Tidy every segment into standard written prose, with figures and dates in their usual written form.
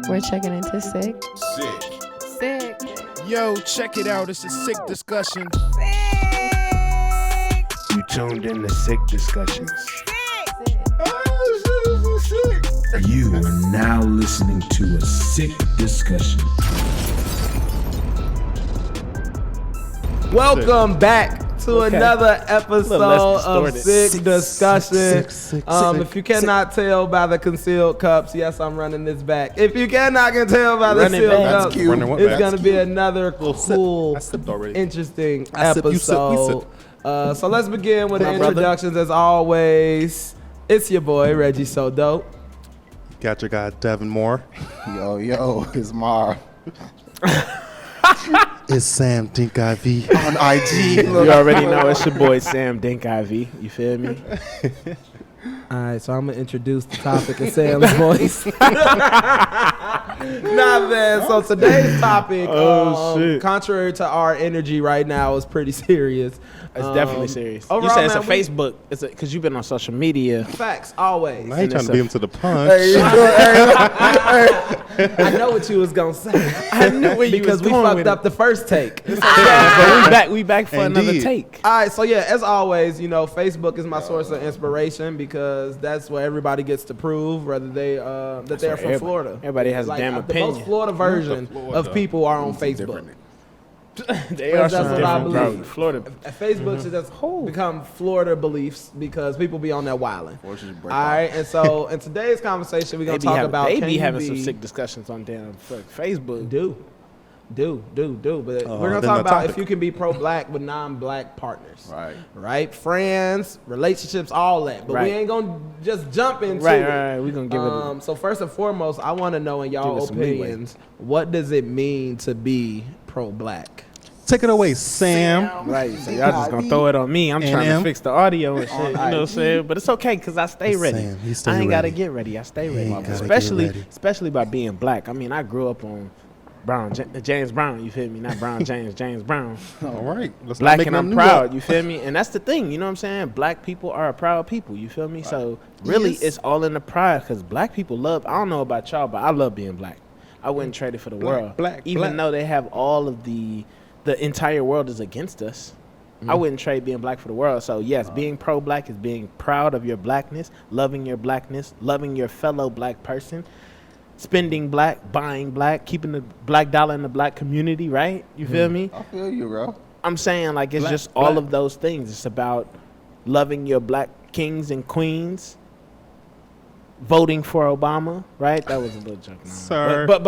We're checking into Psyck. Psyck. Yo, check it out. It's a sick discussion. You tuned in to Psyck Discussions. You are now listening to a Psyck Discussion. Welcome back to another episode of Psyck Discussion. If you cannot tell by the concealed cups, yes, I'm running this back. If you cannot tell by the concealed cups, it's going to be another cool, interesting episode. So let's begin with the introductions as always. It's your boy, Reggie So Dope. Got your guy, Devin Moore. Yo, it's Mar. It's Sam Dink IV On IG. You already know it's your boy, Sam Dink IV. You feel me? All right, so I'm going to introduce the topic in Sam's voice. Nah, man. So today's topic, contrary to our energy right now, is pretty serious. It's definitely serious. Overall, you said it's man, a Facebook. It's because you've been on social media. Facts, always. Now you trying to beat him to the punch. I know what you was going to say. I knew where you was because we going fucked with up the first take. But we back for another Indeed. take. All right, so yeah, as always, you know, Facebook is my source of inspiration because that's where everybody gets to prove whether they that they're from Florida. Everybody has a damn The opinion. most Florida version of people are on Facebook. They are That's some what I different believe. bro. Florida. Facebook should just become Florida beliefs because people be on there wilding. All right, and so in today's conversation, we're gonna talk about They can be you having some sick discussions on damn Facebook. Do. But we're gonna then talk the about topic. if you can be pro-black with non-black partners. Right. Friends, relationships, all that. But we Right. ain't gonna just jump into it. Right. We're gonna give it. So first and foremost, I want to know in y'all Give it some leeway. opinions, what does it mean to be pro-black? Take it away, Sam. Right, so y'all just gonna throw it on me. I'm trying to NM. fix the audio and shit. You know what I'm saying? But it's okay because I stay ready. Sam, he stay I ain't gotta ready. get ready. I stay He ready. ain't gotta get Especially, ready. especially by being black. I mean, I grew up on James Brown. You feel me? Not Brown James. James Brown. All right. Let's not Black make and I'm nothing new proud. up. You feel me? And that's the thing. You know what I'm saying? Black people are a proud people. You feel me? So really, Yes. it's all in the pride because black people love. I don't know about y'all, but I love being black. I wouldn't trade it for the world. Even though they have all of the entire world is against us. I wouldn't trade being black for the world. So yes, being pro-black is being proud of your blackness, loving your fellow black person, spending black, buying black, keeping the black dollar in the black community, right? You feel me? I feel you, bro. I'm saying like it's just all of those things. It's about loving your black kings and queens, voting for Obama, right? That was a little joke. No. Sir. But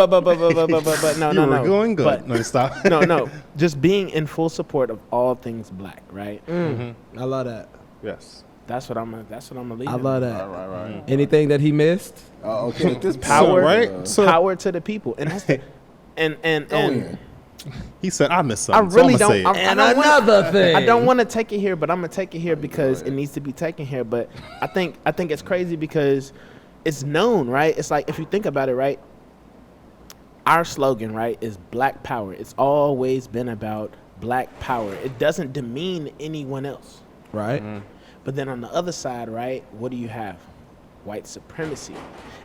no, You no, were no. going good. But, No, stop. no. Just being in full support of all things black, right? I love that. Yes. That's what I'm gonna leave. I love that. Right. Anything that he missed? Okay, at this Power, point, So- power to the people, and that's the, and He said, I missed I something. really so don't. I'm And I don't wanna- another thing. I don't want to take it here, but I'm gonna take it here because it needs to be taken here. But I think it's crazy because it's known, right? It's like if you think about it, right? Our slogan, right, is Black Power. It's always been about Black Power. It doesn't demean anyone else. Right. But then on the other side, right, what do you have? White supremacy.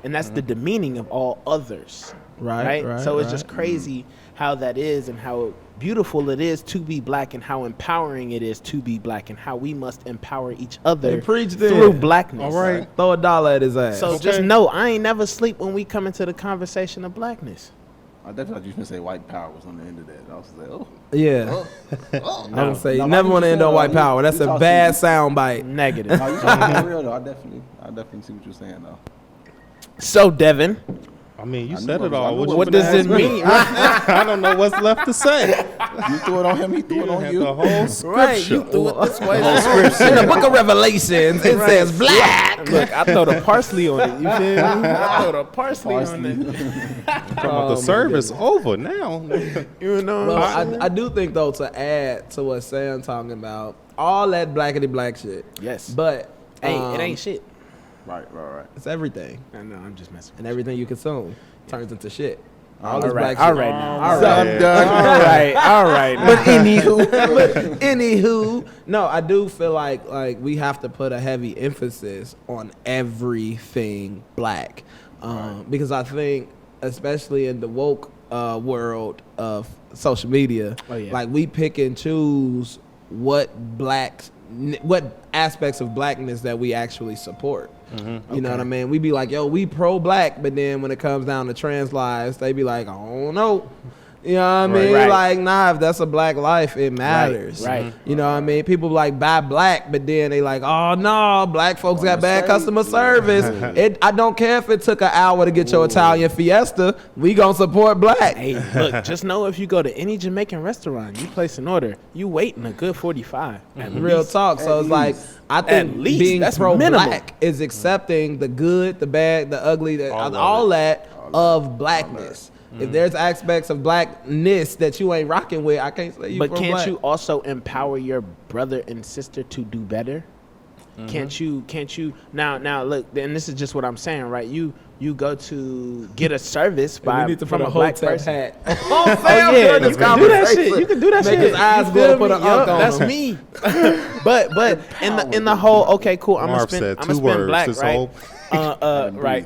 And that's the demeaning of all others. Right. So it's just crazy how that is and how beautiful it is to be black and how empowering it is to be black and how we must empower each other Hey, preach then. through blackness. All right. Throw $1 at his ass. So just know I ain't never sleep when we come into the conversation of blackness. I definitely thought you were going to say white power was on the end of that. I was like, oh. yeah. Oh. I would say No, you never why want to you end say on that? white power. That's You a talk bad to sound bite. Negative. No, you talking for real, though. I definitely see what you're saying, though. So Devin, I mean, you I said knew it I all. was- I knew what you does finna it ask me? mean? I don't know what's left to say. You threw it on him, he threw it on had you. the whole scripture. right, you threw it this way. In the book of Revelations, it says black. Look, I throw the parsley on it. You feel me? I throw the parsley on it. Talking about the service over now. You know Well, what I'm saying? I do think, though, to add to what Sam talking about, all that blackity black shit. Yes. But It ain't shit. Right. it's everything. I know, I'm just messing with And everything you consume turns into shit. All this right, black all shit. right now. All So right. I'm done. All right. But anywho, no, I do feel like we have to put a heavy emphasis on everything black, because I think especially in the woke world of social media, like we pick and choose what aspects of blackness that we actually support. You know what I mean? We be like, yo, we pro-black, but then when it comes down to trans lives, they be like, I don't know. You know what I mean? Right. Like, nah, if that's a black life, it matters. Right. You know what I mean? People like buy black, but then they like, oh no, black folks got bad customer service. I don't care if it took an hour to get your Italian Fiesta. We gonna support black. Hey, look, just know if you go to any Jamaican restaurant, you place an order, you waiting a good 45. Real talk. So it's like, I think being pro-black is accepting the good, the bad, the ugly, all that of blackness. If there's aspects of blackness that you ain't rocking with, I can't say you But pro-black. can't you also empower your brother and sister to do better? Can't you now look, and this is just what I'm saying, right? You go to get a service we need to from put a black Hotep person. hat. Yeah, you can do that shit. You can do that Make shit. his eyes You go feel put me? an unk on That's him. me. but in the whole, okay, cool. I'm Marv gonna said spend two words. black, This right? whole- Right.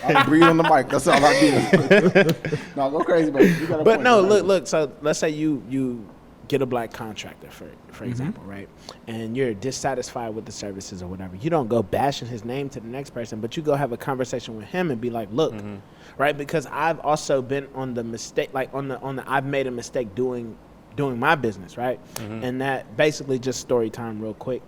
I breathe on the mic. That's all I do. No, go crazy, baby. You got a But point. no, look. So let's say you get a black contractor, for example, right? And you're dissatisfied with the services or whatever. You don't go bashing his name to the next person, but you go have a conversation with him and be like, look, right? Because I've also been on the mistake, like on the I've made a mistake doing my business, right? And that basically just story time real quick.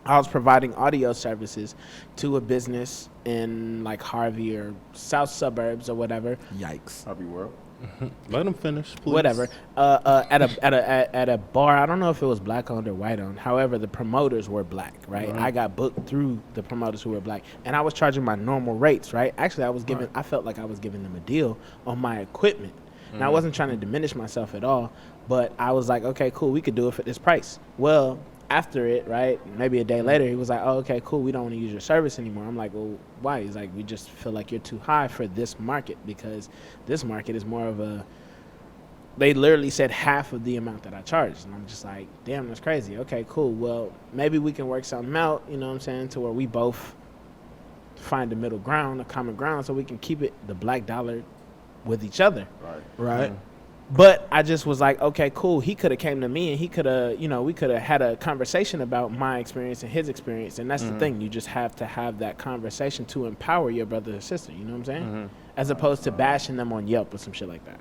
I was providing audio services to a business in like Harvey or South Suburbs or whatever. Yikes. Happy world. Let him finish, please. Whatever. At a bar. I don't know if it was black owned or white owned. However, the promoters were black, right? I got booked through the promoters who were black, and I was charging my normal rates, right? Actually, I felt like I was giving them a deal on my equipment. And I wasn't trying to diminish myself at all, but I was like, okay, cool, we could do it for this price. Well, after it, right, maybe a day later, he was like, oh, okay, cool, we don't want to use your service anymore. I'm like, well, why? He's like, we just feel like you're too high for this market, because this market is more of a, they literally said half of the amount that I charged. And I'm just like, damn, that's crazy. Okay, cool. Well, maybe we can work something out, you know what I'm saying, to where we both find a middle ground, a common ground, so we can keep it the black dollar with each other. Right. But I just was like, okay, cool. He could have came to me and he could have, we could have had a conversation about my experience and his experience. And that's the thing. You just have to have that conversation to empower your brother or sister. You know what I'm saying? As opposed to bashing them on Yelp or some shit like that.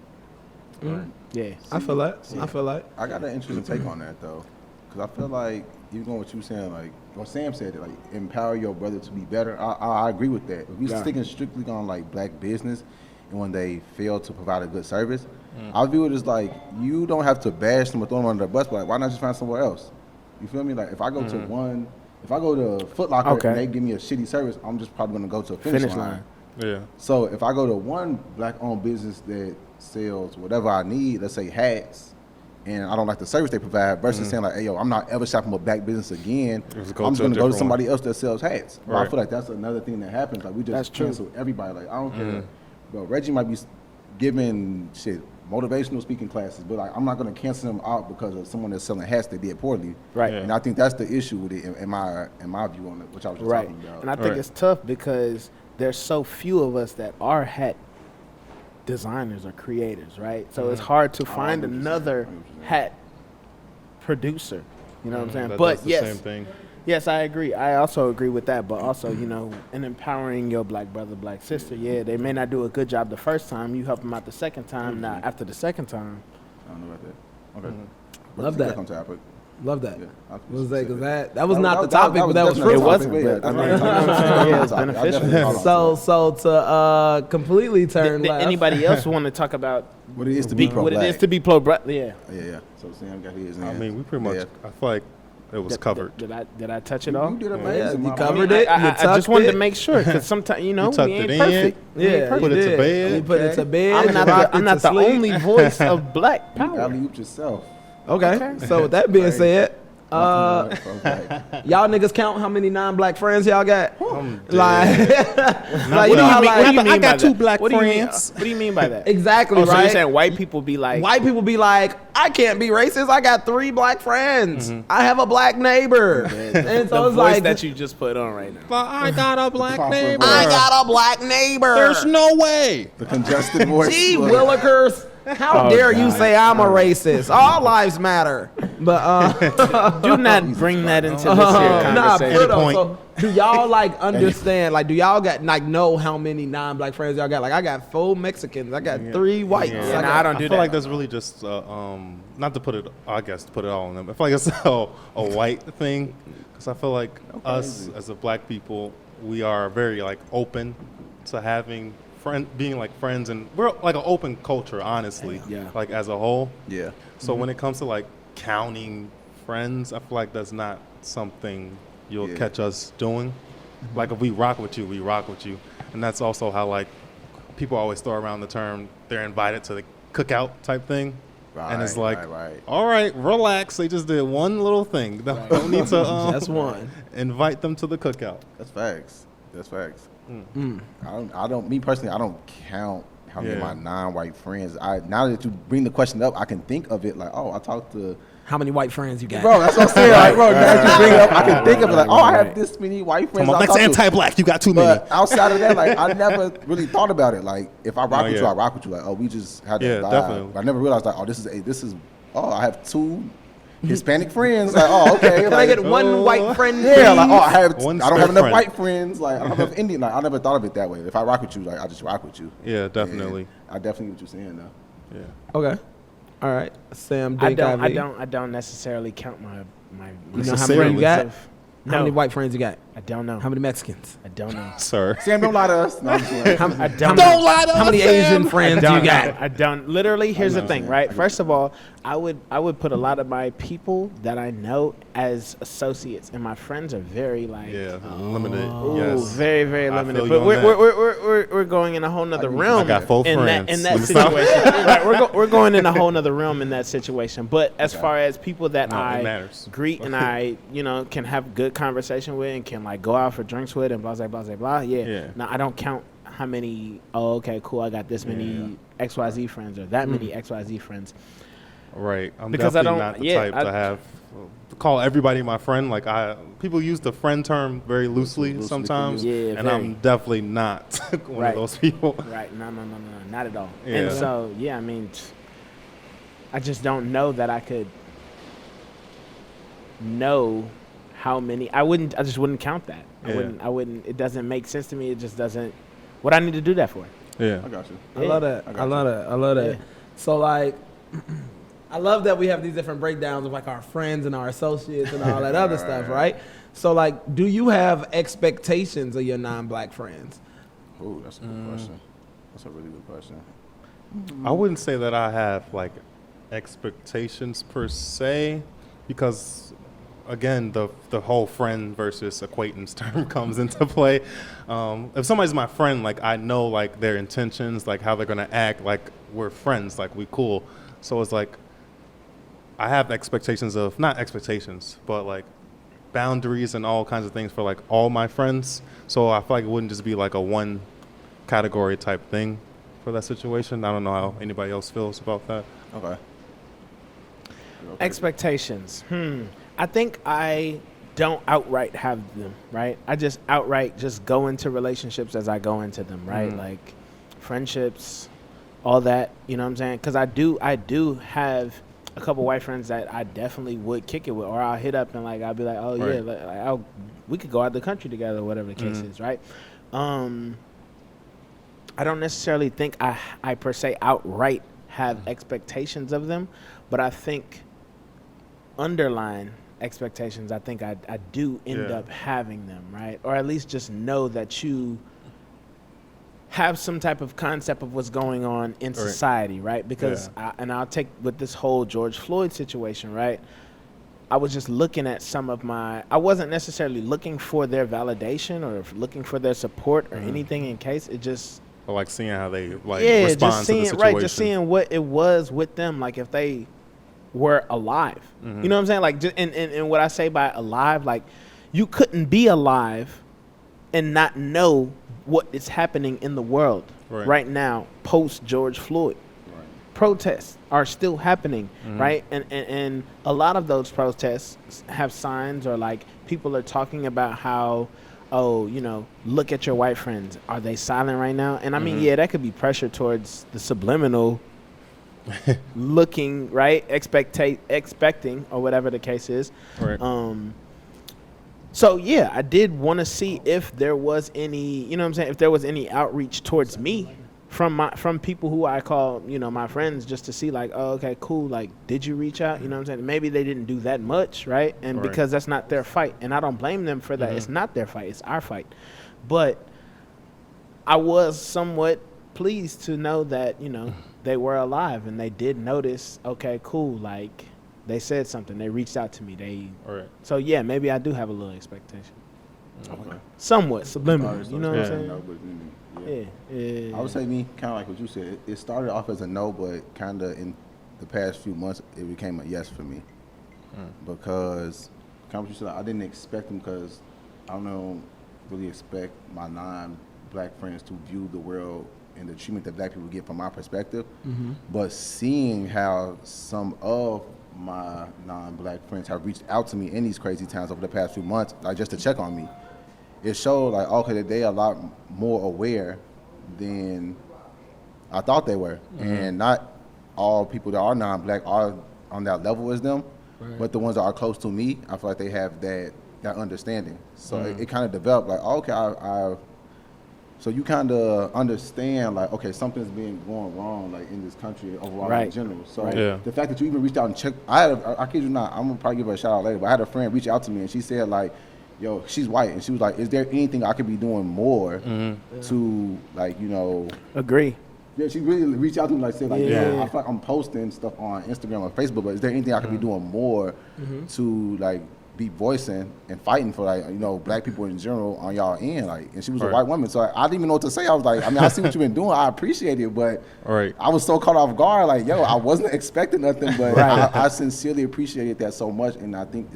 Yeah. I feel like. I got an interesting take on that though, because I feel like even going what you were saying, like what Sam said, like empower your brother to be better. I agree with that. If we sticking strictly on like black business, and when they fail to provide a good service, I view it as like you don't have to bash them or throw them under the bus, but like, why not just find somewhere else? You feel me? Like if I go to Foot Locker and they give me a shitty service, I'm just probably gonna go to a finish line. Yeah. So if I go to one black-owned business that sells whatever I need, let's say hats, and I don't like the service they provide, versus saying like, hey yo, I'm not ever shopping with black business again. I'm just gonna go to somebody else that sells hats. But I feel like that's another thing that happens. Like we just cancel everybody. Like I don't care. Bro, Reggie might be giving motivational speaking classes, but like I'm not gonna cancel them out because of someone that's selling hats that did poorly. Right. And I think that's the issue with it in my view on it, which I was just talking about. And I think it's tough because there's so few of us that are hat designers or creators, right? So it's hard to find another hat producer. You know what I'm saying? But same thing. Yes, I agree. I also agree with that. But also, in empowering your black brother, black sister, they may not do a good job the first time. You help them out the second time. Now, after the second time. I don't know about that. Okay. Love that. On topic. Love that. Yeah, was that because that was not the topic, but that was definitely fruitful. the topic, Yeah, it's beneficial. So to completely turn left. Anybody else want to talk about what it is to be pro what black? it is to be pro black? Yeah. Yeah. So Sam got his. I mean, we pretty much. I feel like it was covered. Did I touch it all? You did amazing. You covered it. I just wanted to make sure because sometimes we tucked ain't it in. perfect. Yeah, Put it to bed. You put it to bed. I'm not the only voice of black You power. alley-ooped yourself. Okay. So with that being said, Y'all niggas count how many non-black friends y'all got? Like, What do you mean I got by two that? black What do you mean- friends. What do you mean by that? exactly, Oh, so right? you're saying white people be like, White people be like, I can't be racist. I got 3 black friends. I have a black neighbor. And so the it's voice like, that you just put on right now? But I got a black neighbor. I got a black neighbor. There's no way. The congested voice. Gee, Willikers. How dare you say I'm a racist? All lives matter. But Do not bring that into this here nah, conversation. for though, Point. so do y'all like understand? Like, do y'all got like know how many non-black friends y'all got? Like, I got 4 Mexicans. I got 3 whites. Yeah. Nah, I don't do I that. feel like that's really just not to put it. I guess to put it all on them. I feel like it's a white thing because I feel like us as a black people, we are very like open to having being like friends, and we're like an open culture, honestly. Yeah. Like as a whole. Yeah. So when it comes to like counting friends, I feel like that's not something you'll catch us doing. Like if we rock with you, we rock with you, and that's also how like people always throw around the term they're invited to the cookout type thing. And it's like, right. all right, relax. They just did one little thing. Don't need to That's one. invite them to the cookout. That's facts. That's facts. I don't. Me personally, I don't count how many of my non-white friends. Now that you bring the question up, I can think of it like, oh, I talked to. How many white friends you got? Bro, that's what I'm saying. Like, bro, now that you bring it up, I can think of it like, oh, I have this many white friends. I That's talk to. anti-black. You got too many. But outside of that, like, I never really thought about it. Like, if I rock with you, I rock with you. Like, oh, we just had that Yeah, vibe. definitely. But I never realized like, oh, this is. Oh, I have 2 Hispanic friends. Like, oh, okay. Can I get one white friend? Yeah, like, oh, I One don't have Hispanic enough friend. white friends. Like, I don't have enough Indian. Like, I never thought of it that way. If I rock with you, like, I just rock with you. Yeah, definitely. I definitely get what you're saying though. Yeah. Okay. All right. Sam, I Dick, don't. Ivy. I don't necessarily count my. You know how many you got? No, How many white friends you got? I don't know. How many Mexicans? I don't know. Sir. Sam, don't lie to us. No, I'm just like, I don't How know. many, how many Asian friends you got? I don't. Literally, here's the thing, right? First of all, I would put a lot of my people that I know as associates, and my friends are very like, Yeah, limited. ooh, Yes. very very I limited. feel But you on that. we're going in a whole nother realm. I got 4 in friends. that situation. Right, we're going in a whole nother realm in that situation. But as far as people that No, it I matters. greet and I can have good conversation with and can like go out for drinks with and blah blah blah blah. Yeah. Now I don't count how many. Oh, okay, cool. I got this many XYZ friends or that many XYZ friends. Right. I'm Because I definitely don't- not the yeah, type to have call everybody my friend. Like people use the friend term very loosely Loosely sometimes. for you. Yeah, and very. I'm definitely not one Right. of those people. Right. No, not at all. Yeah. And so, yeah, I mean, I just don't know that I could know how many. I just wouldn't count that. Yeah. I wouldn't. It doesn't make sense to me. It just doesn't. What I need to do that for? Yeah. I got you. I love that. I love that. I love that. Yeah. So like, I love that we have these different breakdowns of like our friends and our associates and all that other stuff, right? So like, do you have expectations of your non-black friends? Oh, that's a good question. That's a really good question. I wouldn't say that I have like expectations per se, because again, the whole friend versus acquaintance term comes into play. If somebody's my friend, like I know like their intentions, like how they're gonna act, like we're friends, like we cool. So it's like I have expectations of, not expectations, but like boundaries and all kinds of things for like all my friends. So I feel like it wouldn't just be like a one category type thing for that situation. I don't know how anybody else feels about that. Okay. Expectations. I think I don't outright have them, right? I just outright just go into relationships as I go into them, right? Like friendships, all that, you know what I'm saying? Because I do have a couple white friends that I definitely would kick it with, or I'll hit up and like I'll be like, oh yeah, like, we could go out the country together, whatever the case is, right? I don't necessarily think I per se outright have expectations of them, but I think underlying expectations, I think I do end up having them, right? Or at least just know that you have some type of concept of what's going on in society, right? Because, I'll take with this whole George Floyd situation, right? I was just looking at I wasn't necessarily looking for their validation or looking for their support or anything in case. It just... Or like seeing how they like respond just seeing, to the situation. just seeing what it was with them. Like if they were alive. You know what I'm saying? Like, and what I say by alive, like, you couldn't be alive and not know what is happening in the world right now post George Floyd. Protests are still happening, right? And a lot of those protests have signs, or like people are talking about how, oh, you know, look at your white friends. Are they silent right now? And I mean, yeah, that could be pressure towards the subliminal looking, right? Expecting, or whatever the case is. Right. So yeah, I did want to see if there was any, you know what I'm saying, if there was any outreach towards me from people who I call, you know, my friends, just to see like, oh, okay, cool, like, did you reach out? You know what I'm saying? Maybe they didn't do that much, right? And because that's not their fight, and I don't blame them for that. It's not their fight, it's our fight. But I was somewhat pleased to know that, you know, they were alive, and they did notice, okay, cool, like, they said something, they reached out to me, so yeah, maybe I do have a little expectation. Somewhat subliminal, you know what I'm saying? No, but, yeah. I would say me, kind of like what you said. It started off as a no, but kind of in the past few months, it became a yes for me. Because, kind of what you said, I didn't expect them, because I don't really expect my non-black friends to view the world and the treatment that black people get from my perspective. But seeing how some of my non-black friends have reached out to me in these crazy times over the past few months, like just to check on me, it showed like, okay, that they are a lot more aware than I thought they were. And not all people that are non-black are on that level as them, but the ones that are close to me, I feel like they have that understanding. So it kind of developed like, okay, so you kind of understand, like, okay, something's been going wrong, like, in this country overall in general. So the fact that you even reached out and checked, I kid you not, I'm gonna probably give her a shout out later, but I had a friend reach out to me and she said, like, yo, she's white, and she was like, is there anything I could be doing more to, like, you know. Agree. Yeah, she really reached out to me, like, said, like, yo, I feel like I'm posting stuff on Instagram or Facebook, but is there anything I could be doing more to, like, be voicing and fighting for, like, you know, black people in general on y'all end, like, and she was a white woman, so I didn't even know what to say. I was like, I mean, I see what you've been doing, I appreciate it, but I was so caught off guard, like, yo, I wasn't expecting nothing, but I sincerely appreciated that so much, and I think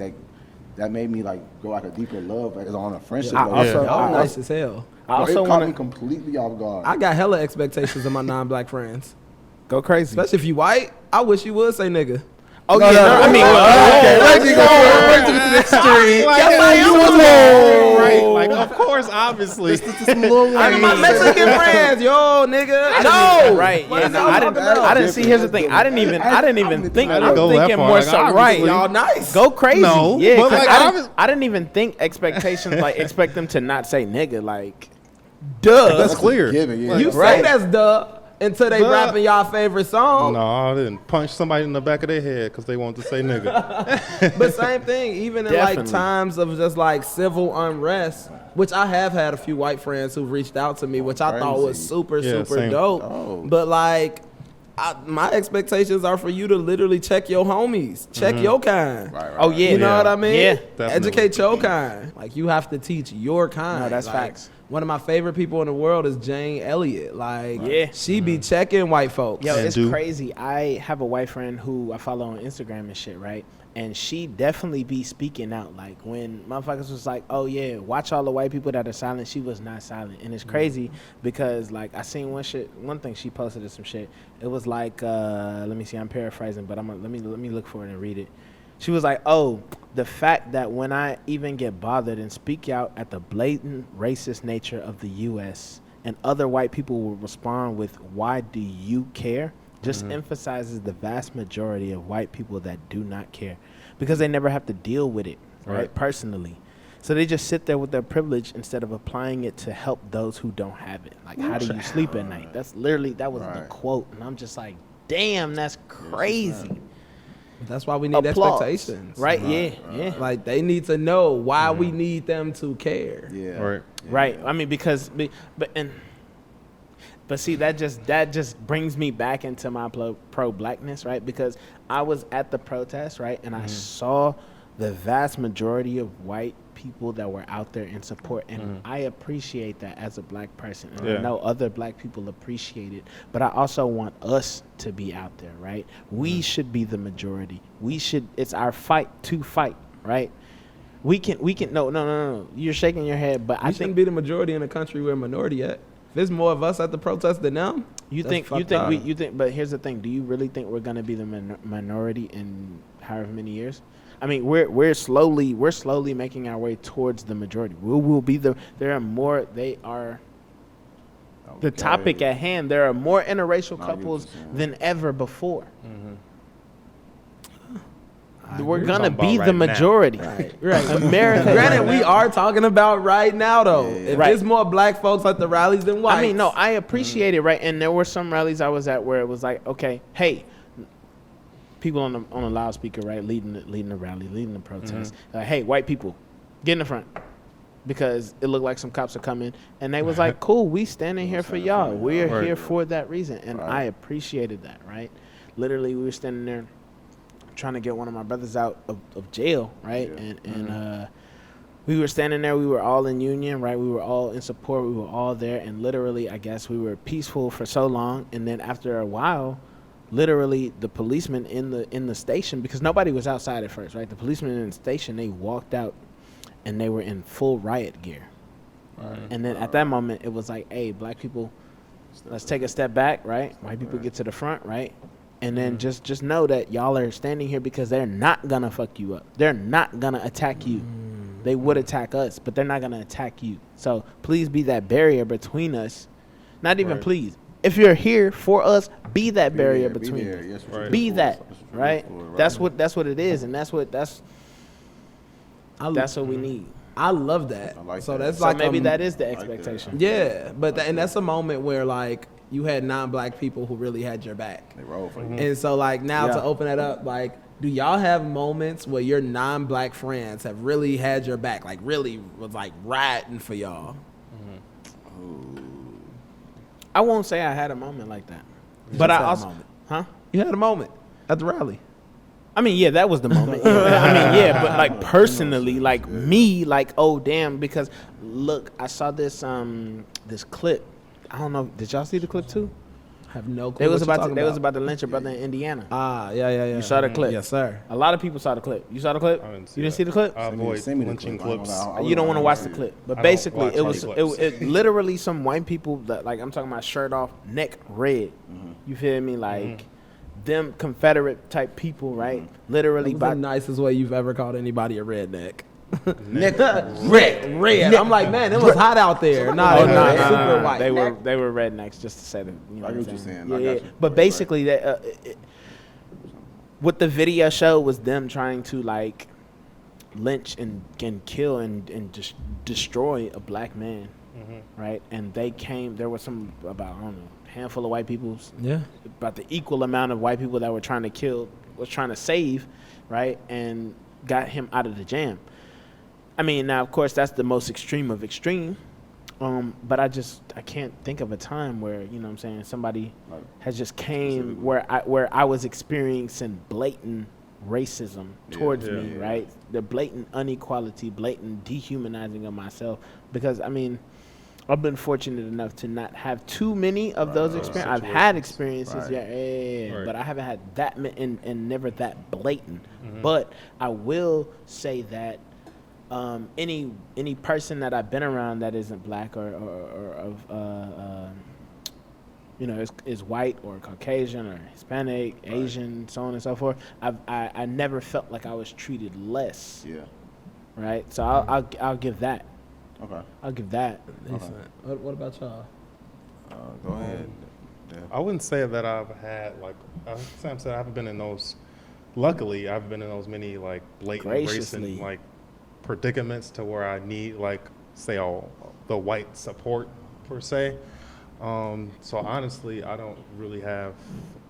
that made me like go like a deeper love, like on a friendship. Y'all nice as hell. I also caught me completely off guard. I got hella expectations of my non-black friends. Go crazy, especially if you white. I wish you would say nigga. Oh no, yeah, I mean, let's go to the extreme. Right, like, of course, obviously. I'm my Mexican friends, yo, nigga. No, right? Yeah, no, I didn't see. Here's the thing. I didn't even think. I'm thinking more so. Right, y'all nice. Go crazy. No, yeah. But like, I didn't even think expectations, like, expect them to not say nigga, like, duh. That's clear. You say that's duh. Until they rapping y'all favorite song. No, I didn't punch somebody in the back of their head because they wanted to say nigga. But same thing, even in like times of just like civil unrest, which I have had a few white friends who reached out to me, which I thought was super dope. But like, my expectations are for you to literally check your homies, check your kind. You know what I mean? Yeah, definitely. Educate your kind. Like, you have to teach your kind. No, that's like, facts. One of my favorite people in the world is Jane Elliott. Like, she be checking white folks. Yo, it's crazy. I have a white friend who I follow on Instagram and shit, right? And she definitely be speaking out. Like, when motherfuckers was like, oh yeah, watch all the white people that are silent, she was not silent. And it's crazy because, like, I seen one thing she posted is some shit. It was like, let me see, I'm paraphrasing, but let me look for it and read it. She was like, oh, the fact that when I even get bothered and speak out at the blatant racist nature of the U.S. and other white people will respond with, why do you care? Just emphasizes the vast majority of white people that do not care because they never have to deal with it, right? Personally. So they just sit there with their privilege instead of applying it to help those who don't have it. Like, how do you sleep at night? That's literally, that was the quote. And I'm just like, damn, that's crazy. That's why we need expectations. Right, yeah. Like, they need to know why we need them to care. Right. I mean, because, but see, that just brings me back into my pro-blackness, right? Because I was at the protest, right? And I saw the vast majority of white people that were out there in support, and I appreciate that as a black person, and I know other black people appreciate it, but I also want us to be out there, right? We should be the majority. It's our fight to fight, right? We can no, you're shaking your head, but I think shouldn't be the majority in a country we're a minority at. If there's more of us at the protest than them, you think, but here's the thing, do you really think we're going to be the minority in however many years? I mean, we're slowly making our way towards the majority. We will be the topic at hand. There are more interracial couples than ever before. We're gonna be the majority, right? America. Granted, we are talking about right now, though. If there's more black folks at the rallies than whites. I mean, no, I appreciate it, right? And there were some rallies I was at where it was like, okay, hey. People on a loudspeaker, right, leading the rally, leading the protest. Like, hey, white people, get in the front, because it looked like some cops are coming, and they was like, cool, we standing here for y'all. We're here for that reason, and I appreciated that, right? Literally, we were standing there trying to get one of my brothers out of jail, right? And we were standing there. We were all in union, right? We were all in support. We were all there, and literally, I guess we were peaceful for so long, and then after a while, literally the policemen in the station, because nobody was outside at first, right? The policemen in the station, they walked out and they were in full riot gear. And then at that moment it was like, hey, black people, let's take a step back, right? White people get to the front, right? And then just know that y'all are standing here because they're not gonna fuck you up. They're not gonna attack you. They would attack us, but they're not gonna attack you. So please be that barrier between us. Not even please. If you're here for us, be that barrier between us. Yes, be that, right? That's what it is, and that's what we need. I love that. So that's like maybe that is the expectation. Yeah, but and that's a moment where like you had non-black people who really had your back. They roll for you. And so like now to open that up, like, do y'all have moments where your non-black friends have really had your back, like really was like riding for y'all? I won't say I had a moment like that, but I also, You had a moment at the rally. I mean, yeah, that was the moment. I mean, yeah, but like personally, like me, like, oh damn, because look, I saw this this clip. I don't know, did y'all see the clip too? I have no clue. They was about to lynch a brother in Indiana. Yeah. You saw the clip? Yes, sir. A lot of people saw the clip. You saw the clip? You didn't see the clip? I avoid lynching clips. You don't want to watch the clip. But basically, it literally some white people that, like, I'm talking about shirt off, neck red. You feel me? Like them Confederate type people, right? Literally, that was the nicest way you've ever called anybody a redneck. Neck red. I'm like, man, it was hot out there. Super white. They were rednecks, just to say that. You know I get what you're saying. Yeah. But basically, what the video showed was them trying to like lynch and kill and just destroy a black man, right? And there was some about, I don't know, handful of white people. Yeah. About the equal amount of white people that were trying to save, right? And got him out of the jam. I mean, now, of course, that's the most extreme of extreme. But I can't think of a time where, you know what I'm saying, somebody has just came where I was experiencing blatant racism towards me, right? The blatant inequality, blatant dehumanizing of myself. Because, I mean, I've been fortunate enough to not have too many of those experiences. I've had experiences, but I haven't had that many and never that blatant. But I will say that any person that I've been around that isn't black or of is white or Caucasian or Hispanic, Asian, so on and so forth, I never felt like I was treated less. Yeah. Right. So I'll give that. Okay. I'll give that. Okay. What about y'all? Go ahead. I wouldn't say that I've had, like, Sam said, I haven't been in those. Luckily, I've been in those many, like, blatant racist, like, predicaments to where I need, like, say, the white support per se. So honestly, I don't really have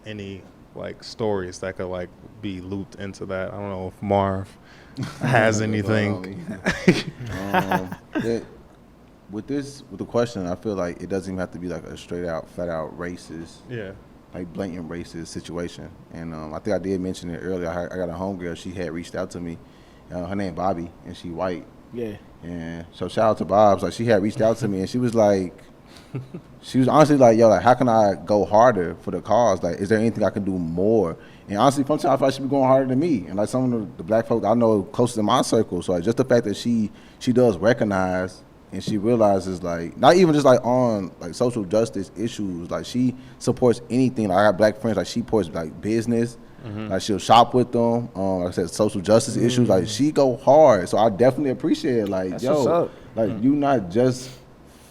any, like, stories that could, like, be looped into that. I don't know if Marv has anything. With the question, I feel like it doesn't even have to be like a straight out, flat out racist, like blatant racist situation. And I think I did mention it earlier. I got a homegirl. She had reached out to me, Her name Bobby, and she white. Yeah. And so shout out to Bob's. Like, she had reached out to me, and she was like, she was honestly like, yo, like, how can I go harder for the cause? Like, is there anything I can do more? And honestly, sometimes I feel like she be going harder than me. And like some of the black folks I know closest in my circle. So like, just the fact that she does recognize and she realizes, like, not even just like on like social justice issues, like she supports anything. Like, I got black friends, like she supports like business. Like, she'll shop with them. Like I said, social justice issues. Like, she go hard. So I definitely appreciate it. Like, That's yo, what's up. like you not just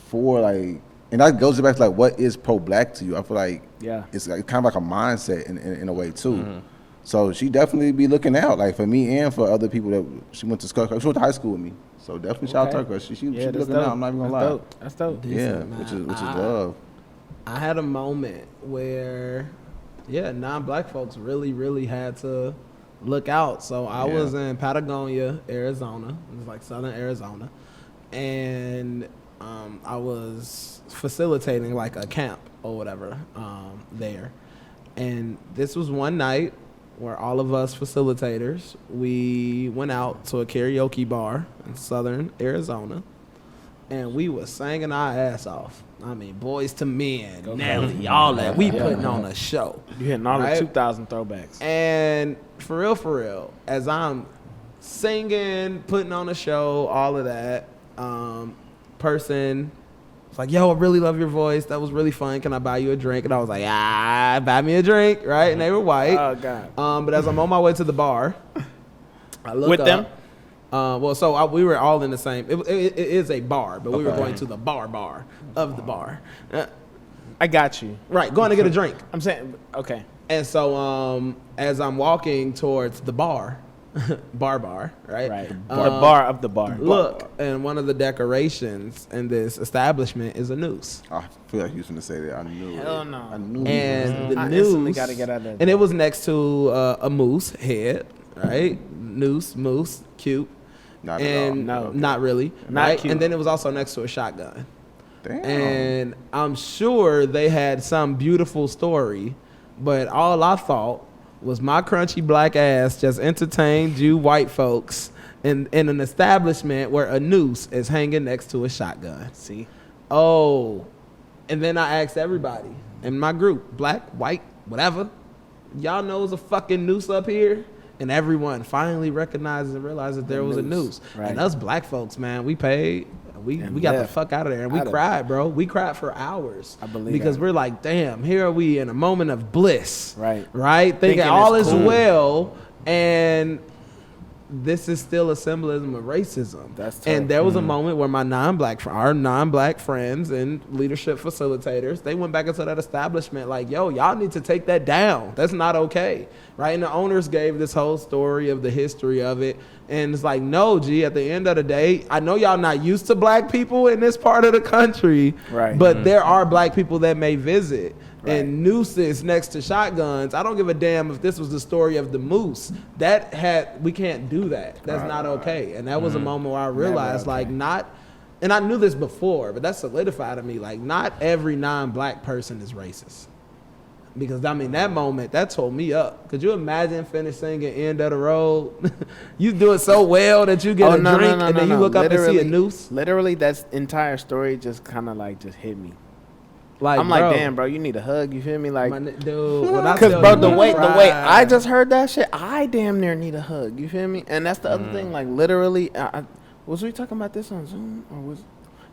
for like, and that goes back to like what is pro-black to you. I feel like it's like kind of like a mindset in a way too. So she definitely be looking out, like for me and for other people that she went to school. She went to high school with me. So definitely shout out to her, because she be looking out. I'm not even gonna lie. That's dope. Yeah, which is love. I had a moment where, non-black folks really had to look out. So I was in Patagonia, Arizona. It was like southern Arizona. And I was facilitating like a camp or whatever there. And this was one night where all of us facilitators, we went out to a karaoke bar in southern Arizona, and we was singing our ass off. I mean, Boys to Men, Nelly, all that. We putting on a show. You hitting all the 2000 throwbacks. And for real, as I'm singing, putting on a show, all of that, person was like, yo, I really love your voice. That was really fun. Can I buy you a drink? And I was like, buy me a drink, right? And they were white. Oh, God. But as I'm on my way to the bar, I look With up. them? We were all in the same. It is a bar, but we were going to the bar of the bar. I got you. Right, going to get a drink. I'm saying, okay. And so as I'm walking towards the bar, bar, right? Right. The bar of the bar. Look, and one of the decorations in this establishment is a noose. I feel like you was gonna say that. I knew Hell it. no. I knew And it. the I instantly noose, gotta get out of there. and it was next to a moose head, right? Moose, cute. Not at And all. No. not really, Not right? cute. And then it was also next to a shotgun. Damn. And I'm sure they had some beautiful story, but all I thought was my crunchy black ass just entertained you white folks in an establishment where a noose is hanging next to a shotgun. See? Oh, and then I asked everybody in my group, black, white, whatever, y'all know there's a fucking noose up here? And everyone finally recognizes and realizes that there was a noose. Right. And us black folks, man, we paid. We And got the left. fuck out of there. And we cried, bro. We cried for hours. I believe Because that. we're like, damn, here are we in a moment of bliss. Right. Right? Thinking Thinking all it's is cool. well. And this is still a symbolism of racism. That's tough. And there was a moment where our non-black friends and leadership facilitators, they went back into that establishment like, yo, y'all need to take that down. That's not okay, right? And the owners gave this whole story of the history of it. And it's like, no, G, at the end of the day, I know y'all not used to black people in this part of the country, Right. but there are black people that may visit. Right. And nooses next to shotguns. I don't give a damn if this was the story of the moose. We can't do that. That's not okay. And that was a moment where I realized, like, and I knew this before, but that solidified to me, like, not every non-black person is racist. Because, I mean, that moment, that told me up. Could you imagine finish singing End of the Road? You do it so well that you get a drink, and then you look up and see a noose. Literally, that entire story just kind of like just hit me. Like, I'm bro, like, damn, bro, you need a hug. You feel me? Like, dude, when I because tell bro, you the we way cried. I just heard that shit, I damn near need a hug. You feel me? And that's the other thing. Like, literally, was we talking about this on Zoom or was?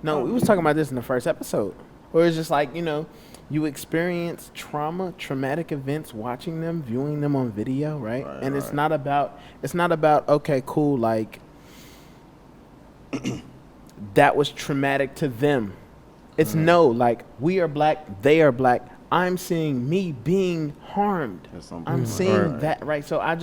No, we was talking about this in the first episode, where it's just like, you know, you experience traumatic events, watching them, viewing them on video, right? And it's not about okay, cool, like that was traumatic to them. It's no, like, we are black, they are black. I'm seeing me being harmed. I'm seeing that, right? So I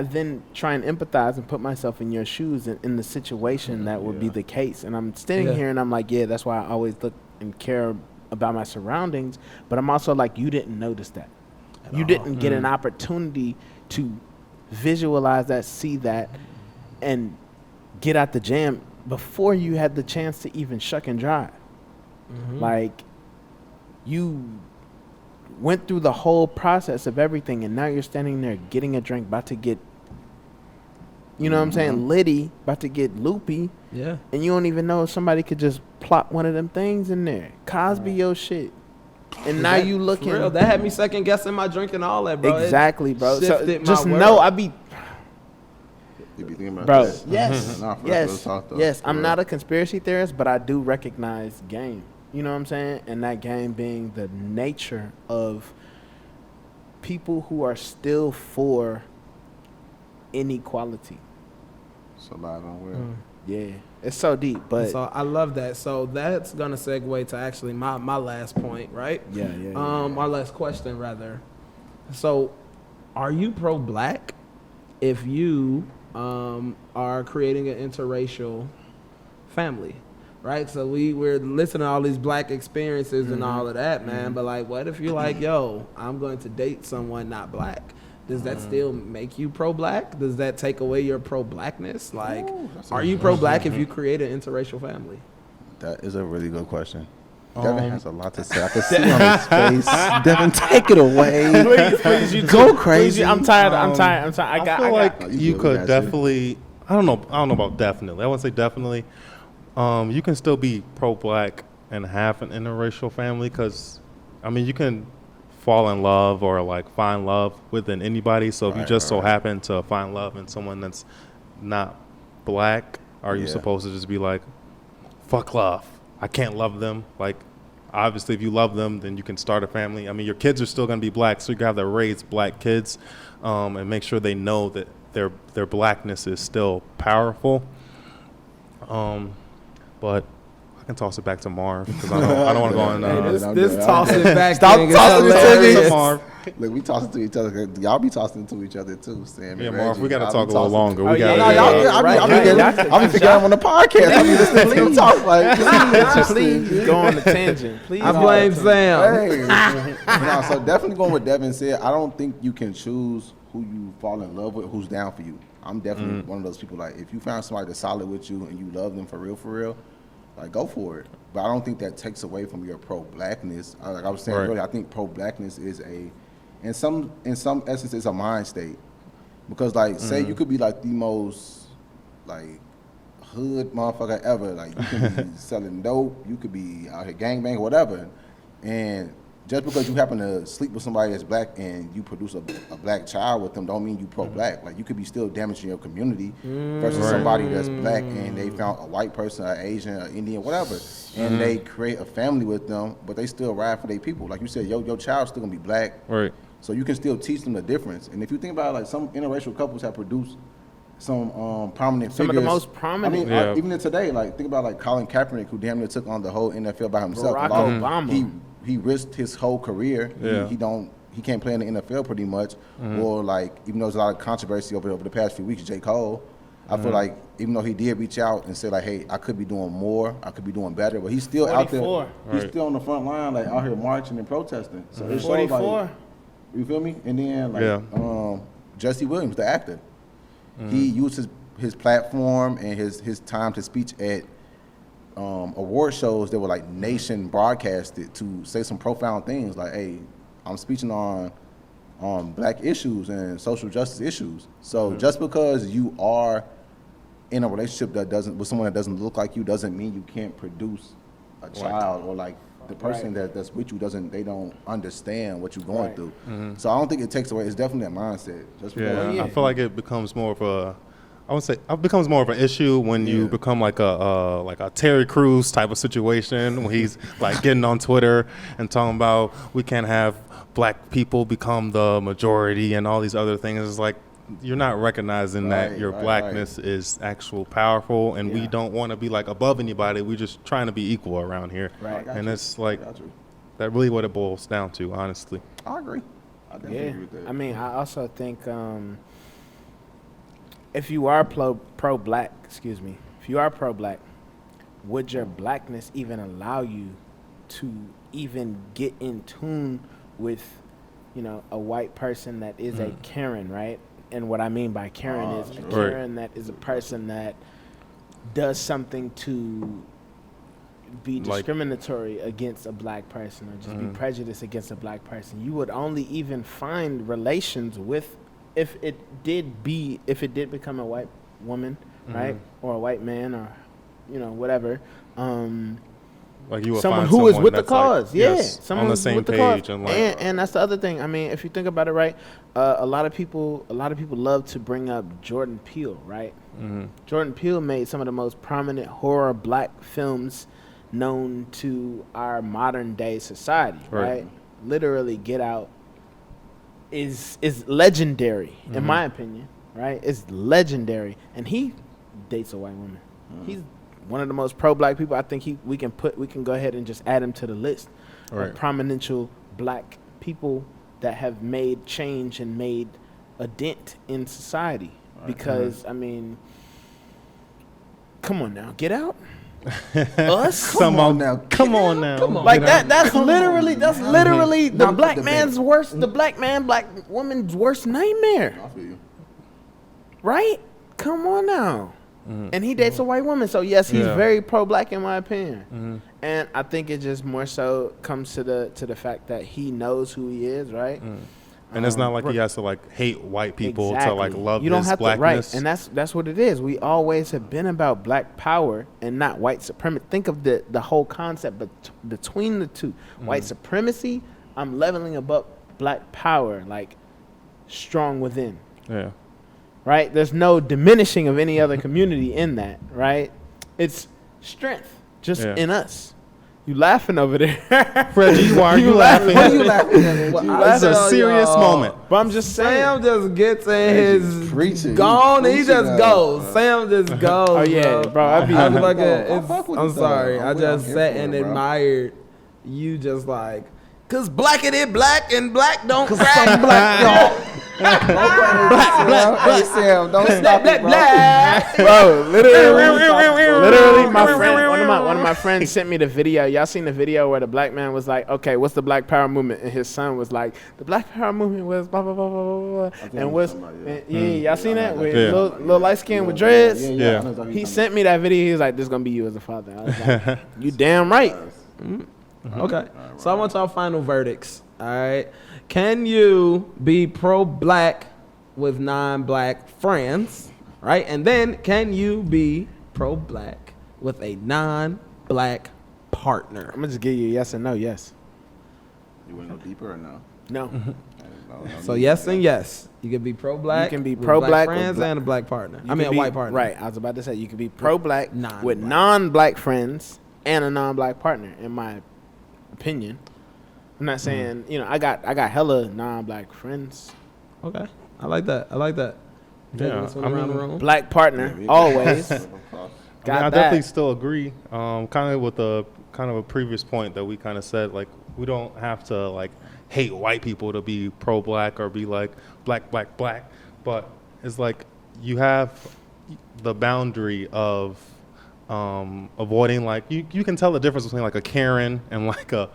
then try and empathize and put myself in your shoes in the situation that would be the case. And I'm standing here and I'm like, yeah, that's why I always look and care about my surroundings. But I'm also like, you didn't notice that. You didn't get an opportunity to visualize that, see that, and get out the jam before you had the chance to even shuck and drive. Like, you went through the whole process of everything, and now you're standing there getting a drink, about to get You know what I'm saying? Liddy about to get loopy. Yeah. And you don't even know if somebody could just plop one of them things in there. Cosby your shit. And now you looking. For real, that had me second guessing my drink and all that, bro. Exactly, bro. So shifted my just world. know I be. You be thinking about Bro, that. yes, Nah, for yes, real talk, though. yes. For I'm real. not a conspiracy theorist, but I do recognize game. You know what I'm saying? And that game being the nature of people who are still for inequality. It's a lot on where. Yeah, it's so deep, but So I love that. So that's gonna segue to actually my last point, right? yeah. Our last question rather. So, are you pro-black if you are creating an interracial family? Right, so we're listening to all these black experiences and all of that, man. But like, what if you're like, yo, I'm going to date someone not black? Does that still make you pro-black? Does that take away your pro-blackness? Like, are you pro-black if you create an interracial family? That is a really good question. Devin has a lot to say. I can see on his face. Devin, take it away. please, you Go crazy. I'm tired. I'm tired. I feel like No, you good. We could got you. definitely. I don't know about definitely. I wouldn't say definitely. You can still be pro-black and have an interracial family because, I mean, you can fall in love or like find love within anybody. So if you just so happen to find love in someone that's not black, are you supposed to just be like, fuck love? I can't love them. Like, obviously, if you love them, then you can start a family. I mean, your kids are still going to be black, so you have to raise black kids and make sure they know that their blackness is still powerful. But I can toss it back to Marv because I don't want to go on. This toss it back. Stop thing is tossing it to hilarious. me. Marv. Look, we tossing to each other. Y'all be tossing to each other too, Sam. Yeah, and Marv, Reggie. we got to Y'all talk be a little tossing- longer. Oh, We yeah, got. yeah, No, Right, I'm right. figuring out on the podcast. I mean, listening to him talk like, please go on the tangent. Please. I blame Sam. Hey. No, so definitely going with Devin said. I don't think you can choose who you fall in love with, who's down for you. I'm definitely one of those people. Like, if you found somebody that's solid with you and you love them for real, like, go for it. But I don't think that takes away from your pro-blackness. Like I was saying earlier, I think pro-blackness is in some essence, it's a mind state. Because, like, say you could be like the most like hood motherfucker ever. Like, you could be selling dope, you could be out here gangbang, whatever. And just because you happen to sleep with somebody that's black and you produce a black child with them don't mean you pro-black. Like, you could be still damaging your community versus somebody that's black and they found a white person, an Asian, an Indian, whatever, and they create a family with them, but they still ride for their people. Like you said, your child's still gonna be black. Right. So you can still teach them the difference. And if you think about it, like, some interracial couples have produced some prominent Some of figures. the most prominent. I mean, Yeah. even in today, like, think about like Colin Kaepernick, who damn near took on the whole NFL by himself. Barack Although Obama. He risked his whole career. Yeah. He can't play in the NFL pretty much. Or, like, even though there's a lot of controversy over the past few weeks, J. Cole, I feel like even though he did reach out and say, like, hey, I could be doing more, I could be doing better, but he's still out there. 44. He's Right. still on the front line, like, out here marching and protesting. So it shows, 44. like, you feel me? And then, like, Jesse Williams, the actor, he used his platform and his time to speech at award shows that were like nation broadcasted to say some profound things, like, hey, I'm speaking on black issues and social justice issues. So just because you are in a relationship with someone that doesn't look like you doesn't mean you can't produce a child, or like the person that's with you they don't understand what you're going through. So I don't think it takes away. It's definitely a mindset. Just because, Yeah, I feel like it becomes more of a. I would say it becomes more of an issue when you become like a Terry Crews type of situation when he's like getting on Twitter and talking about we can't have black people become the majority and all these other things. It's like you're not recognizing that your blackness is actual powerful, and we don't want to be like above anybody. We're just trying to be equal around here, Right. and it's like that really what it boils down to, honestly. I agree. I definitely agree with that. I mean, I also think if you are pro-black, if you are pro-black, would your blackness even allow you to even get in tune with, a white person that is a Karen, right? And what I mean by Karen is a Karen that is a person that does something to be discriminatory against a black person or just be prejudiced against a black person. You would only even find relations with if it did become a white woman, right, or a white man, or whatever. Like you would Someone find who is someone with the that's, like, cause, yes, someone on the who's same with the page, cause. and like, and that's the other thing. I mean, if you think about it, right, a lot of people love to bring up Jordan Peele, right? Jordan Peele made some of the most prominent horror black films known to our modern day society, right? Literally, Get Out is legendary in my opinion, right? It's legendary, and he dates a white woman. He's one of the most pro-black people. I think we can go ahead and just add him to the list of prominential black people that have made change and made a dent in society. Because I mean, come on now, Get Out. Us? Come on now. Like that's literally the black man's worst, the black woman's worst nightmare. I feel you. Right? Come on now. And he dates a white woman, so yes, he's very pro-black in my opinion. And I think it just more so comes to the fact that he knows who he is, right? And it's not like he has to like hate white people to like love you don't his have blackness. to, right? And that's what it is. We always have been about black power and not white supremacy. Think of the whole concept, but between the two, white supremacy, I'm leveling above black power, like strong within. Yeah. Right? There's no diminishing of any other community in that, right? It's strength just in us. You laughing over there. Reggie, why are you laughing? What are you laughing at? It's a serious moment. But I'm just saying. Sam just gets in his preaching. gone, and he He's just preaching goes. now. Sam just goes. Oh yeah, bro. I'm like I fuck with I'm you, though. sorry. I I'm just here sat for and it, bro. admired you just like, cause blackity black and black don't crack. Some black, y'all. Hey, Sam, don't stop it, bro. Bro, literally, my friend, one of my friends sent me the video. Y'all seen the video where the black man was like, "Okay, what's the Black Power movement?" And his son was like, "The Black Power movement was blah blah blah blah blah blah." And was y'all seen that with little light skin with dreads? Yeah. He sent me that video. He was like, "This is gonna be you as a father." I was like, "You damn right." Okay, so I want y'all final verdicts. All right, can you be pro-black with non-black friends? Right, and then can you be pro-black with a non-black partner? I'm gonna just give you a yes and no. Yes. You want to go deeper or no? No. So yes and yes, you can be pro-black. You can be with pro-black black friends with and a black partner. You I mean, could a white partner. Right. I was about to say you could be pro-black Non-black. with non-black friends and a non-black partner. In my opinion, I'm not saying I got hella non-black friends. Okay, I like that. Yeah, This one around the room. Black partner always. I Got definitely that. still agree. Kind of with a previous point that we kind of said, like we don't have to like hate white people to be pro-black or be like black, but it's like you have the boundary of avoiding like you can tell the difference between like a Karen and like a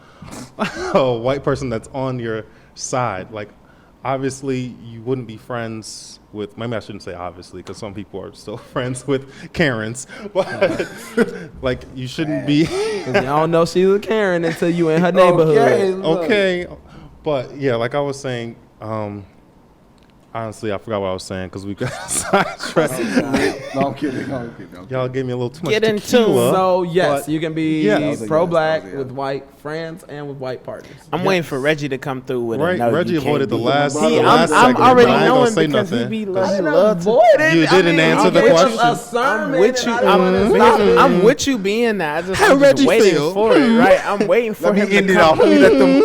white person that's on your side. Like obviously you wouldn't be friends with, maybe I shouldn't say obviously because some people are still friends with Karens, but like you shouldn't be. Cause y'all know she's a Karen until you in her neighborhood. Okay, but yeah, like I was saying, honestly, I forgot what I was saying because we got sidetracked. No, I'm kidding. Y'all gave me a little too much Get in tequila. So yes, but you can be yes. pro-black That was a yes. with white friends and with white partners. I'm waiting for Reggie to come through with Right, a no. Reggie you can't avoided the be. last. See, the last I'm segment, already but I ain't gonna knowing say because nothing. he love to. You didn't answer the question. I'm with you. I'm with you being that. I'm just Reggie waiting feel? for it, right? I'm waiting for him to come.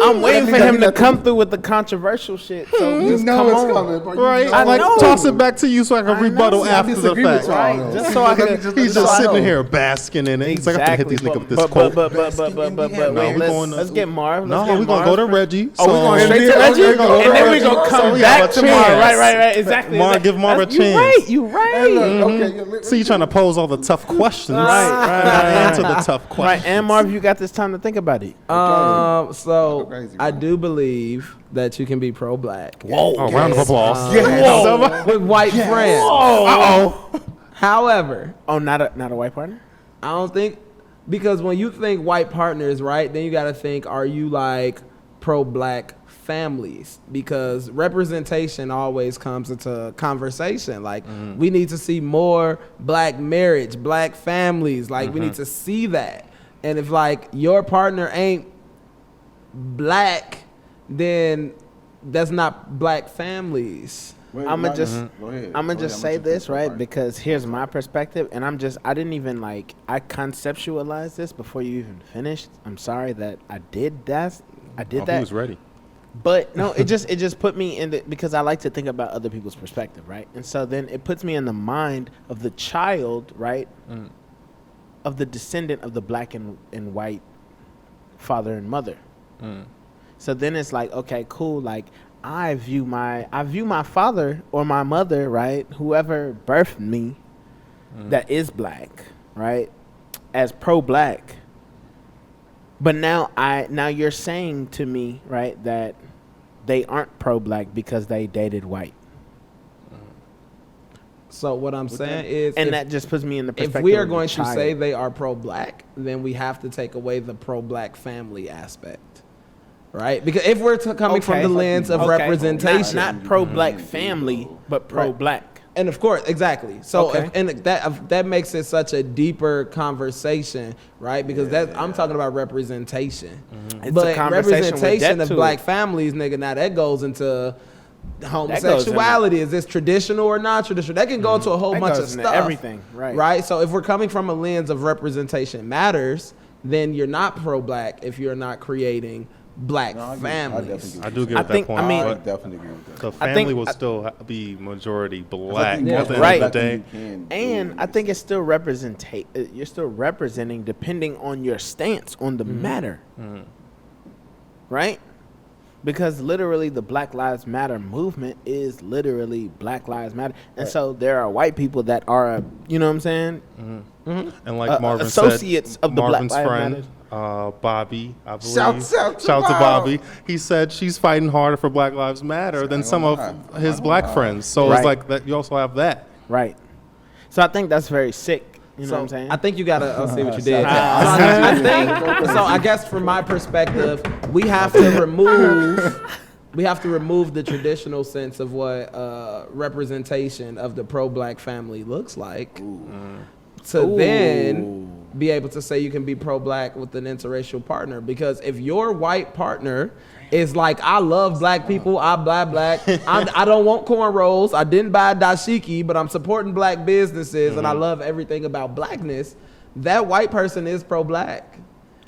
I'm waiting for him to come through with the controversial shit. So You just know come it's on. coming, bro. Right, I like know. toss it back to you so I can I rebuttal know. after the disagree with fact. y'all. Right, just so I can. He's so just I sitting know. here basking in it. He's like, I can hit these niggas with this but quote. wait, we going to- let's get Marv. No, Let's get we're gonna Marv go to first. Reggie. Oh, we're going straight to Reggie, and then we're gonna come back to Marv. Right, exactly. Marv, give Marv a chance. You right. Okay, See, you trying to pose all the tough questions. Right. Answer the tough questions. Right, and Marv, you got this time to think about it. So crazy, I bro. do believe that you can be pro-black. Oh, round of applause. With white friends. However, Oh, not a white partner. I don't think, because when you think white partners, right, then you got to think, are you like pro-black families, because representation always comes into conversation. Like, we need to see more black marriage, black families. Like, we need to see that. And if, like, your partner ain't black, then that's not black families. I'm gonna just say this, right? Because here's my perspective, and I didn't even I conceptualized this before you even finished. I'm sorry that I did that. He was ready. But no, it just put me in because I like to think about other people's perspective, right? And so then it puts me in the mind of the child, right? Of the descendant of the black and white father and mother. So then it's like, okay, cool. Like, I view my father or my mother, right, whoever birthed me, that is black, right, as pro-black. But now you're saying to me, right, that they aren't pro-black because they dated white. So what I'm saying is, and that just puts me in the perspective. If we are going to say they are pro-black, then we have to take away the pro-black family aspect. Right, because if we're coming from the lens of representation, not pro-black family, but pro-black, and of course, exactly. So, that makes it such a deeper conversation, right? Because I'm talking about representation, but representation of black families, nigga. Now that goes into homosexuality. Is this traditional or non-traditional? That can go into a whole bunch of stuff. Everything, right? Right. So if we're coming from a lens of representation matters, then you're not pro-black if you're not creating black families. I do get that point. I definitely agree with that. The family will still be majority black at the end of the day. And I think it's still you're still representing depending on your stance on the matter. Right? Because literally the Black Lives Matter movement is literally Black Lives Matter. And so there are white people that are, you know what I'm saying? And like Marvin associates said, of the Marvin's Black Lives friend, Matter. Bobby, I believe. Shout to Bobby. He said she's fighting harder for Black Lives Matter than some of his black friends. So it's like that. You also have that. Right. So I think that's very sick. You know what I'm saying? I think you gotta see what you did. I guess from my perspective, we have to remove the traditional sense of what representation of the pro-black family looks like. Then be able to say you can be pro-black with an interracial partner. Because if your white partner is like, I love black people, I black, I don't want cornrows, I didn't buy a dashiki, but I'm supporting black businesses and I love everything about blackness, that white person is pro-black.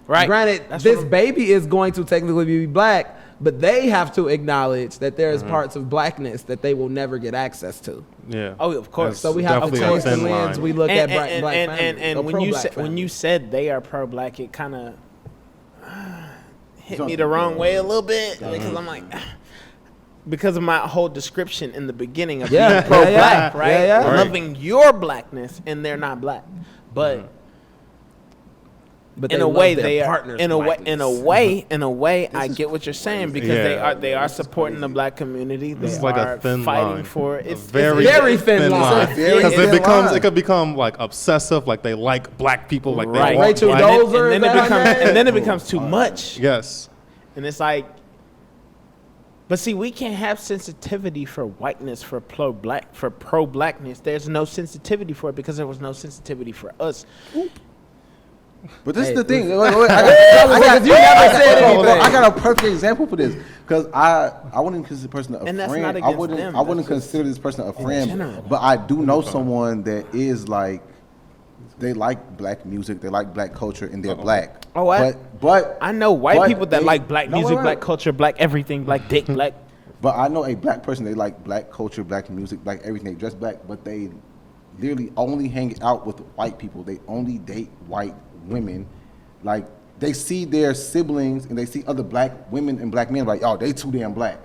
Right. Granted, this baby is going to technically be black, but they have to acknowledge that there is parts of blackness that they will never get access to. Yeah. Oh, of course. So we have to change the lens we look at black families. And when you said they are pro-black, it kind of hit me the wrong way a little bit because I'm like, because of my whole description in the beginning of being pro-black, right? Yeah. Loving your blackness, and they're not black, but in a way they are. In a way, I get what you're saying because they are supporting the black community. They It's like are a thin fighting line. for it. It's very thin line. Because it could become like obsessive, like they like black people, like they want Rachel black. Dozer, and then it becomes too much. Yes. And it's like, but see, we can't have sensitivity for whiteness, for pro-blackness. There's no sensitivity for it because there was no sensitivity for us. But this is the thing. I got a perfect example for this because I wouldn't consider this person a And that's friend. not against them. I wouldn't consider this person a friend. But I do know someone that is like, they like black music, they like black culture, and they're black. Oh, but I know white people that like black music, black culture, black everything, black dick, black. But I know a black person, they like black culture, black music, black everything. They dress black, but they literally only hang out with white people. They only date white women. Like, they see their siblings and they see other black women and black men like, oh, they too damn black.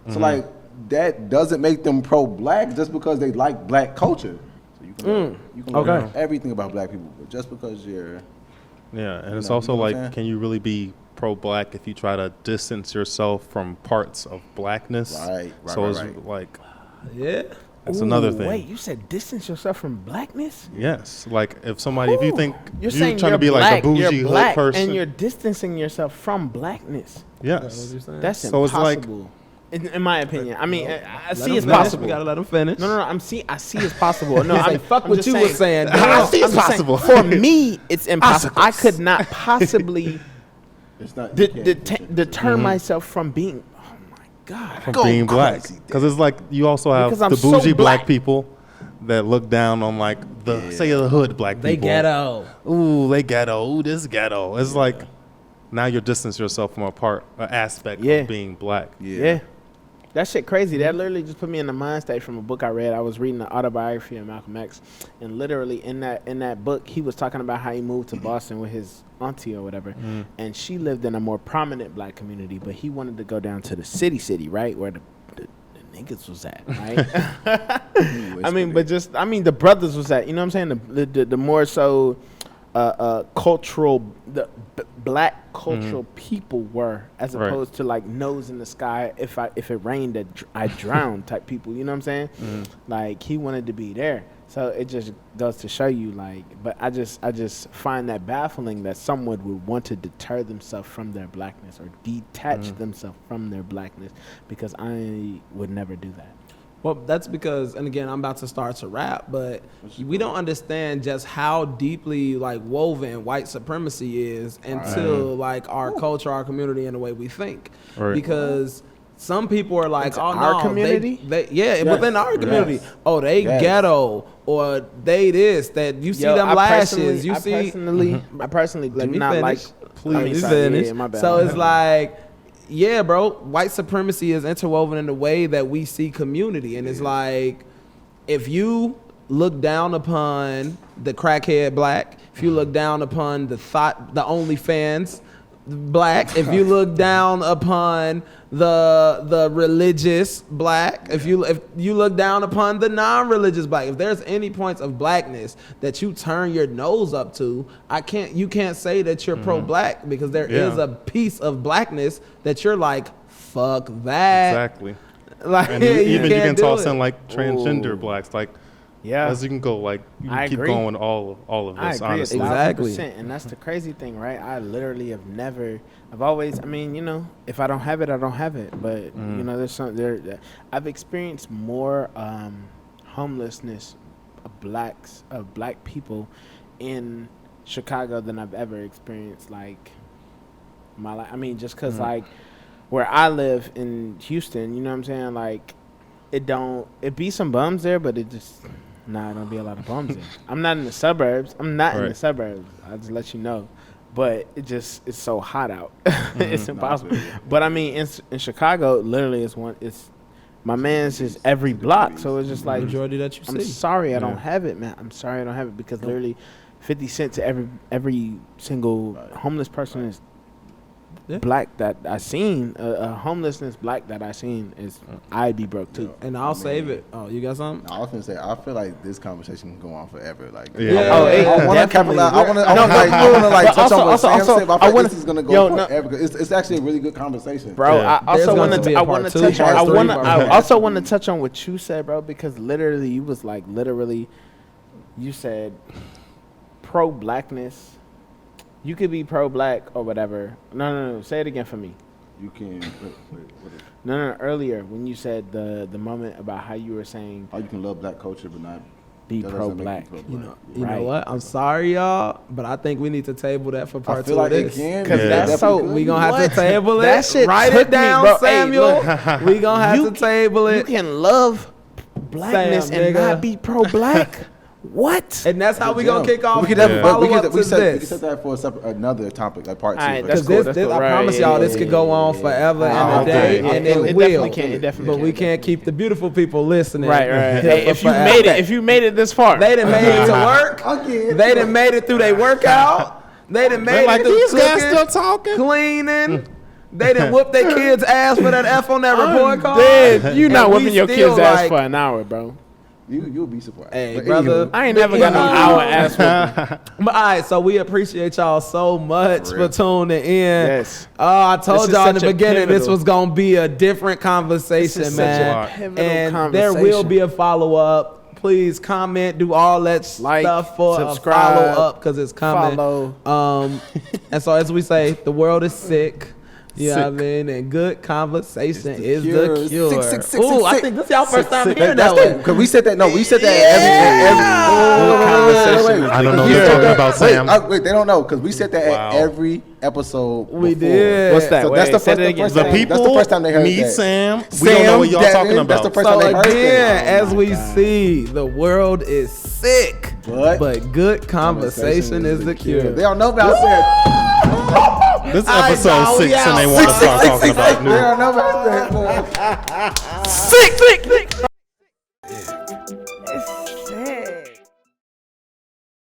So like, that doesn't make them pro-black just because they like black culture. So you can learn everything about black people, but just because you're and it's also like, can you really be pro-black if you try to distance yourself from parts of blackness? Right. So it's like, That's another thing. Wait, you said distance yourself from blackness? Yes, like if you think you're saying trying you're to be black, like a bougie you're black, hood person, and you're distancing yourself from blackness. yes, That's so it's like, impossible. In my opinion, I mean, I see him it's finish. possible. We gotta let him finish. No. I see it's possible. No, I mean, fuck I'm what just you saying, was saying. I see it's I'm just saying, possible. for me, it's impossible. I could not possibly It's not deter myself from being. Oh my god! from being black, because it's like you also have Because I'm the so bougie black black. people that look down on like the say the hood black people. They ghetto. Ooh, they ghetto. Ooh, this ghetto. It's like now you're distancing yourself from an aspect Yeah. of being black. Yeah. That shit crazy. That literally just put me in the mind state from a book I read. I was reading the autobiography of Malcolm X, and literally in that book, he was talking about how he moved to Boston with his auntie or whatever, and she lived in a more prominent black community, but he wanted to go down to the city, right, where the niggas was at, right? I mean, the brothers was at. You know what I'm saying? The more so cultural, black cultural people were, as Right. opposed to like nose in the sky. If it rained, I drowned type people. You know what I'm saying? Like he wanted to be there. So it just goes to show you, like, but I just find that baffling that someone would want to deter themselves from their blackness or detach themselves from their blackness, because I would never do that. Well, that's because, and again, I'm about to start to rap, but we don't understand just how deeply like woven white supremacy is until like our culture, our community, and the way we think. Right. Because some people are like, Into oh our no, community? within our community. Yes. Oh, they Yes. ghetto, or they this, that you see them lashes, you see. I personally Let do me not finish. like. Please sorry, finish. yeah, my bad. So it's like, yeah, bro, white supremacy is interwoven in the way that we see community. And it's like, if you look down upon the crackhead black, if you look down upon the OnlyFans black, if you look down upon the religious black, if you look down upon the non-religious black, if there's any points of blackness that you turn your nose up to, you can't say that you're pro-black, because there is a piece of blackness that you're like, fuck that. Exactly. Like, And you can do toss it. in like transgender blacks, like as you can go, like you I can keep agree. going all of I this. agree Honestly, 1,000%, and that's the crazy thing, right? I literally have never. I've always. I mean, you know, if I don't have it, I don't have it. But you know, there's some there. I've experienced more homelessness of black people in Chicago than I've ever experienced. Like my life. I mean, just because like where I live in Houston, you know what I'm saying? Like it be some bums there, but it just. Nah, don't be a lot of bums there. I'm not in the suburbs. In the suburbs. I'll just let you know. But it's so hot out. It's impossible. But I mean, in Chicago, literally, my man's is every block. So it's just like, Majority that you I'm see. sorry I don't have it, man. I'm sorry I don't have it, because literally 50 cents to every single homeless person is black that I seen. A homelessness black that I seen is I'd be broke too. And I'll save it. Oh, you got something? I was gonna say, I feel like this conversation can go on forever. Like, Yeah. Oh, it I want to definitely- capitalize. I want to touch on what Sam said. But I feel like this is gonna go forever. It's actually a really good conversation, Bro, Yeah. I also There's want going to be to. a I part want two, to touch. part I three, want. part I four. also want to touch on what you said, bro, because literally you was like, you said pro-blackness. You could be pro-black or whatever. No. Say it again for me. You can. What is, No. Earlier when you said the moment about how you were saying you can love black culture, but not be that doesn't make pro-black. pro-black. You Right. know what? I'm sorry, y'all, but I think we need to table that for I part feel two like of it this. can. Because Yeah. that's so. We gonna have to table it. That shit Write took it me, down, bro. Hey, Samuel. look. We gonna have You to table You it. can love blackness Sam, and nigga. not be pro-black. What? And that's how we gonna kick off. We could the definitely, follow we up could, to we set this. that for another topic, like part two. Alright, but- that's Because cool. this, I Right, promise yeah, y'all, yeah, this could yeah, go yeah, on yeah. forever Oh, and a okay. day, Okay. and It it will. definitely can. It definitely But can. we can't keep the beautiful people listening. Right. here Hey, for if you forever. if you made it this far, They done made it to work. Again. They done made it through their workout. They done made it through these guys cooking, still talking. cleaning. They done whooped their kids' ass for that F on that report card. dead. You not And we whipping your still kid's ass like- for an hour, bro. You'll be surprised. Hey, But brother. anywho, I ain't never got no hour ass whooping. But all right, so we appreciate y'all so much for tuning in. Yes. I told This is y'all in the such a beginning this pivotal- was gonna be a different conversation, This is man. such a pivotal And there will conversation. be a follow up. Please comment, do all that Like, stuff for subscribe, a follow up because it's coming. follow. And so as we say, the world is sick. You know what I Sick. mean? And good conversation is cure. the cure. Sick, sick, sick, Ooh, sick, I sick. think this is y'all first time Sick. hearing That's that that one. because we said that. No, we said that every I don't know we what you're said talking that- about, Sam. Wait, they don't know because we said that Wow. at every episode. We before. did. What's that? So that's Wait, the say first, that again. The time. people, That's the first time they heard me, that. Sam, we don't know what y'all Devin, talking That's about. the first So time they heard again, that. as we see, the world is sick, But good conversation is the cure. They don't know about that. This All right, episode y'all, we 6 and they out. want to start talking about They new. don't know about that. Sick.